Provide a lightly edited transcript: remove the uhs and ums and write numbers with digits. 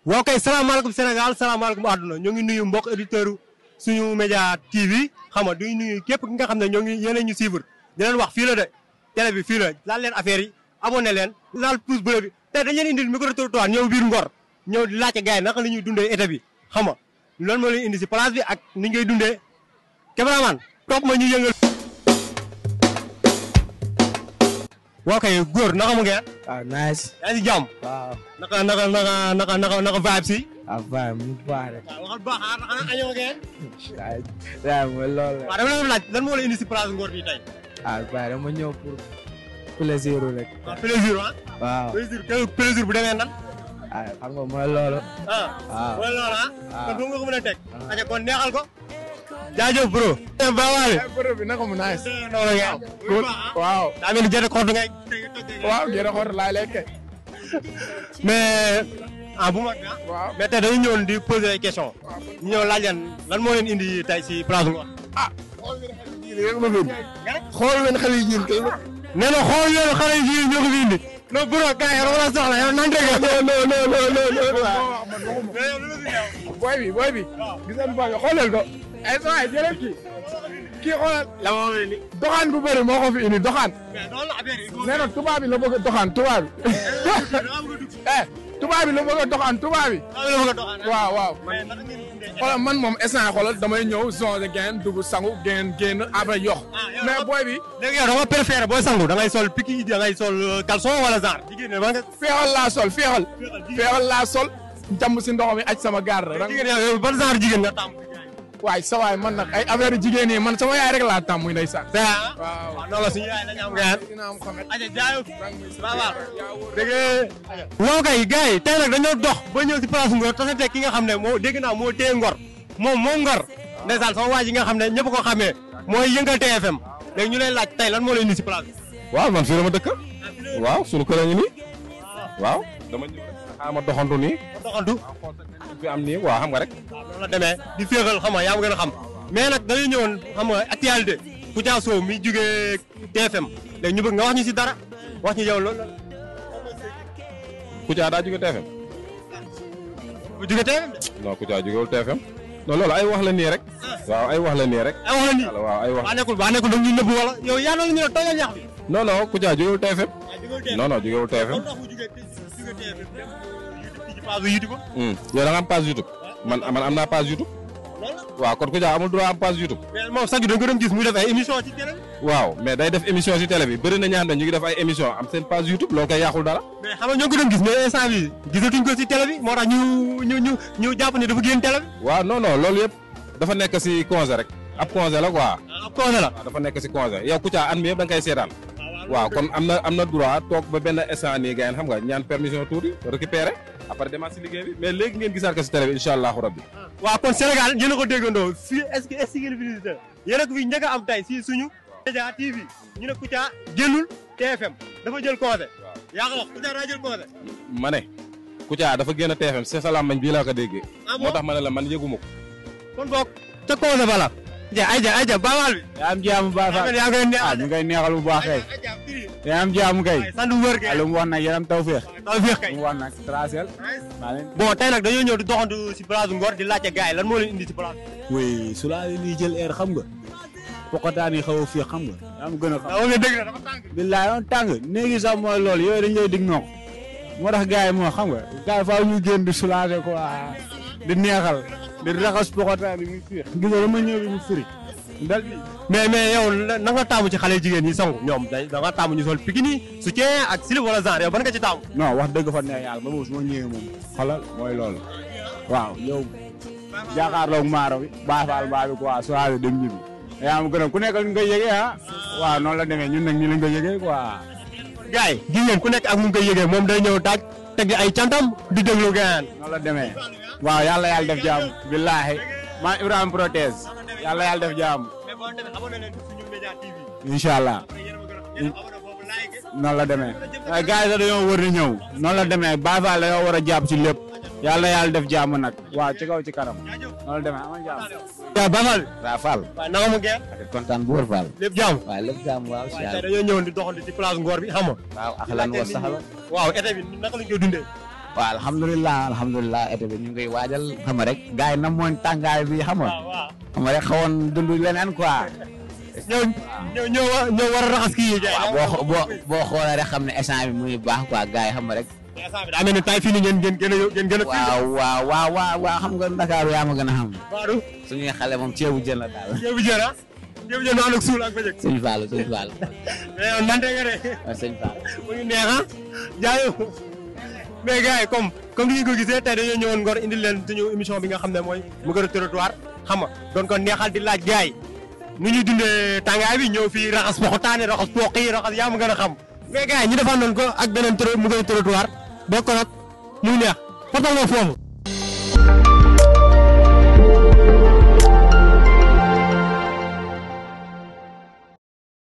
waaw kay salaamaaleykum Sénégal salaamaaleykum àdduna ñoo ngi nuyu mbokk auditeur suñu média TV xam nga duñu nuyu képp ki nga xam ne ñoo ngi yéen ñu suivre di leen wax fii la de télé bi fii la laal leen affaire yi abonné leen laal pouce bleu bi te dañ leen indil micro trottoir ñëw biir Ngor ñëw di laajte gars yi naka la ñuy dundee été bi xam nga loolu moo leen indi si place bi ak ni ngay dundee cameraman topp ma ñu yëngal. waaw kay góor naka mu ngeen. waaw nice. yaa ngi si jàmm. waaw. naka vibe si. waaw vibe mu baax rek. waaw waxal baax xanaa añoo ngeen. waaw mooy loolu la. waaw dama leen laaj lan moo la indi si place Ngor bi tey. waaw waaye dama ñëw pour plaisir rek. waaw plaisir ah. waaw plaisir bu demee nan. waaw xam nga mooy loolu. waaw mooy loolu ah. waaw kon foofu nga ko mën a teg. aja kon neexal ko. jaajëf bro. baawaale. bërëb bi naka mu nice. noonu ngeen. waaw. daa mel ni jërë xottu ngay. waaw gerte xool laay lekk. mais bu mag ah. waaw mais tey dañu ñëwoon di poser ay questions. ñu ñëw laaj leen lan moo leen indi tey si place Ngor. xool leen xale yi ñun kay. nee na xool leen xale yi ñoo ko fi indi. non bro gars yi la soxla yow nan dégg nga. booy bi. gis nañu booy bi xoolal ko. ay saa yi jëlee kii xoolal. la ma wax ni. doxaan bu bëri moo ko fi indi doxaan. mais noonu la affaire yi. nee na tubaab bi la bëgg a doxaan tubaab bi. tubaab bi la bëgg a doxaan tubaab bi. waaw. xoolal man moom instant xoolal damay ñëw zone gain dugg sangu génn après yox mais booy bi. léegi yow dama préféré booy sangu da ngay sol piki da ngay sol caleçon wala genre. jigéen ñi nga. feexal laa sol feexal laa sol. jàmm si ndox mi aj sama gaar rek. jigéen yow ban genre jigéen nga tàmm. waay sa waay man nag ay affaire jigéen yi man sama yaay rek laa tàmm muy ndeysaan. waaw noonu la suñu yaay la ñu am gaan. aja jaayu. waaw dégg waaw kay gars yi tey nag dañoo dox ba ñëw si place Ngor tasante ki nga xam ne moo dégg naa moo téye Ngor moom Ngor ndeysaan sama waa ji nga xam ne ñëpp ko xamee mooy yëngal TFM léegi ñu lay laaj tey lan moo lay indi si place bi. waaw man fii dama dëkk. waaw suñu kër a ngi nii. waaw dama ñëw rek xaaral ma doxantu nii. fi am nii waaw xam nga rek. waaw loolu la demee di féexal xam nga yaa ma gën a xam mais nag dañuy ñëwoon xam nga actualité Kouthia Show mi jugee TFM léegi ñu bëgg nga wax ñu si dara wax ñu yow loolu. Kouthia daa jóge TFM. bu jugee TFM. non Kouthia jógewul TFM. non loolu ay wax la nii rek. waaw ay wax la nii rek. ay wax la nii waaw ay wax. baa nekkul dañuy nëbbu wala yow yaa doon ñu ne toogal ñax bi. non non Kouthia jógewul TFM. non non jógewul TFM. yow da nga am page YouTube. man am naa page YouTube. waaw kon Kouthia amul droit am page YouTube. mais moom sax dañ ko doon gis muy def ay émission ci télé bi. waaw mais day def émission ci télé bi bëri na ñaan ñu ngi def ay émission am seen page YouTube loolu koy yàqul dara. mais xam nga ñoo ko doon gis mais instant bi gisatuñ ko ci télé bi moo tax ñu jàpp ne dafa génn télé bi. waaw non non loolu yëpp dafa nekk ci congé rek ab congé la quoi. ab congé la. waaw dafa nekk ci congé yow Kouthia at mi yëpp da nga koy seetaan. waaw kon am na droit toog ba benn instant nii gars xam nga ñaan permission tuuti récupérer après demaat si liggéey bi mais léegi ngeen gisaat ko si télé bi incha allahu rabbi. waaw kon Sénégal yéen a ko déggandoo fii est-ce que ngeen visité yéen a ko fi njëkk a am tey si suñu média TV ñu ne Kouthia génnul TFM dafa jël congé. waaw yaa ko wax Kouthia daa jël congé. ma ne Kouthia dafa génn TFM c'est ça mañ bii laa ko déggee. moo tax ma ne la man yëguma ko. kon boog ca congé ba la. ayja baawaal bi. yaa am jaamu baax a. yaa ngi neexal ñu ngay neexal bu baax kay. yaa am jaamu kay. sant wër kay. lu mu wax nag yaram tawfeex. kay. lu mu wax nag tracel. bon tey nag dañoo ñëw di doxantu si place Ngor di laajte gars yi lan moo leen indi si place. oui su laa leen di jël air xam nga. poqataan yi xaw a féex xam nga. yaa am gën a xam. waaw nga dégg na dafa tàng. billaay doon tàng néegi sax mooy loolu yooyu dañ lay dig noq. moo tax gars yi moo xam nga. gars yi faaw ñu génn di soulager quoi di neexal di raxas poqataan yi muy féex. gis nga dama ñëw bi mu firi. mais yow na nga taamu ci xale jigéen ñi sangu ñoom da nga taamu ñu sol bikini soutien ak slip wala genre yow ban nga ci taamu. non wax dëgg fa neex yàlla ba boobu su ma ñëwee moom xolal mooy loolu. waaw yow jàkkaarloog maaro bi baafaal baa bi quoi soirée dem ñibbi. yaa ma gën a ku nekk ñu koy yëgee ah. waaw noonu la demee ñun nag ñu lañ koy yëgee quoi. gars yi gis ngeen ku nekk ak mu ngi koy yëgee moom day ñëw taaj teg ay cantam di déglu gaan. noonu la demee waaw yàlla def jàmm billaahi man Ibrahima Protège yàlla def jàmm. incha allah noonu la demee gars yi sax dañoo war a ñëw noonu la demee Baye Fall dañoo war a jàpp ci lépp yàlla def jàmm nag waaw ci kaw ci kanam noonu la demee amal jàmm. waaw Baye Fall. waaw Fall. waaw naka mu ngeen. kontaan bu wër Fall. lépp jàmm. waaw lépp jàmm waaw. waaw tey dañoo ñëwoon di doxantu ci place Ngor bi xam nga. waaw ak lan wa sax la. waaw été bi naka lañ koy dundee. waaw alhamdulilah été bi ñu ngi koy waajal xam nga rek gars yi na mooñ tàngaay bi xam nga xam nga rek xawoon dund leneen quoi ñoo war a raxas kii yi boo xoolee rek xam ne instant bi muy baax quoi gars yi xam nga rek instant bi daa mel ni tay fii ni ngeen gën a waaw xam nga Ndakaaru yaa ma gën a xam suñuy xale moom ceebu jën la daal ceebu jën no ànd ak suul ak bëjëg sëñ Fall mais yow nante nga de sëñ Fall mu ngi neex jaayo mais gars yi comme ni ngeen ko gisee tey dañoo ñëwoon Ngor indil leen suñu émission bi nga xam ne mooy Micro Trottoir xam nga doon ko neexal di laaj gars yi nu ñuy dundee tàngaay bi ñëw fii raxas poxotaane raxas pooq yi raxas yaa ma gën a xam mais gars yi ñu defaan noonu ko ak beneen Micro Trottoir bokk nag muy neex fotal nga foofu